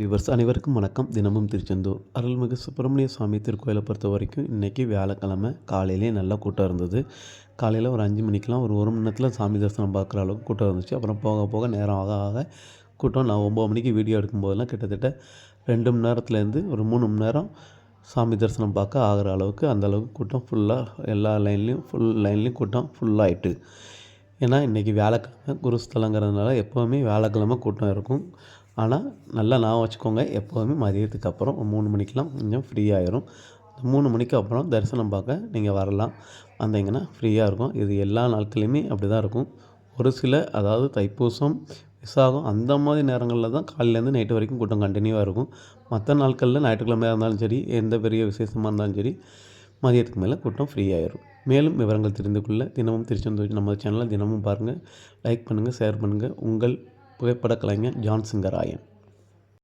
Viewers அனைவருக்கும் வணக்கம். தினமும் திருச்செந்தூர் அருள்மிகு சுப்பிரமணிய சுவாமி திருக்கோயிலை பொறுத்த வரைக்கும் இன்றைக்கி வியாழக்கிழமை காலையிலே நல்லா கூட்டம் இருந்தது. காலையில் ஒரு 5 மணிக்கெலாம் ஒரு மணி நேரத்தில் சாமி தரிசனம் பார்க்குற அளவுக்கு கூட்டம் இருந்துச்சு. அப்புறம் போக போக நேரம் ஆக ஆக கூட்டம் நான் 9 மணிக்கு வீடியோ எடுக்கும்போதெல்லாம் கிட்டத்தட்ட 2 மணி நேரத்துலேருந்து ஒரு 3 மணி நேரம் சாமி தரிசனம் பார்க்க ஆகிற அளவுக்கு அந்தளவுக்கு கூட்டம் ஃபுல்லாக எல்லா லைன்லேயும் கூட்டம் ஃபுல்லாகிட்டு. ஏன்னா இன்றைக்கி வியாழக்கிழமை குருஸ்தலங்கிறதுனால எப்போவுமே வியாழக்கிழமை கூட்டம் இருக்கும். ஆனால் நல்லா ஞாபகம் வச்சுக்கோங்க, எப்போதுமே மதியத்துக்கு அப்புறம் 3 மணிக்கெலாம் கொஞ்சம் ஃப்ரீ ஆயிரும். 3 மணிக்கு அப்புறம் தரிசனம் பார்க்க நீங்கள் வரலாம். வந்தீங்கன்னா ஃப்ரீயாக இருக்கும். இது எல்லா நாட்களையுமே அப்படி தான் இருக்கும். ஒரு சில அதாவது தைப்பூசம், விசாகம் அந்த மாதிரி நேரங்களில் தான் காலையிலேருந்து நைட்டு வரைக்கும் கூட்டம் கண்டினியூவாக இருக்கும். மற்ற நாட்களில் ஞாயிற்றுக்கிழமையாக இருந்தாலும் சரி, எந்த பெரிய விசேஷமாக இருந்தாலும் சரி, மதியத்துக்கு மேலே கூட்டம் ஃப்ரீ ஆயிரும். மேலும் விவரங்கள் தெரிந்து கொள்ள தினமும் திருச்செந்தூர் நம்ம சேனலை தினமும் பாருங்கள், லைக் பண்ணுங்கள், ஷேர் பண்ணுங்கள். உங்கள் புகைப்பட கலைஞர் ஜான் சிங்கராயன்.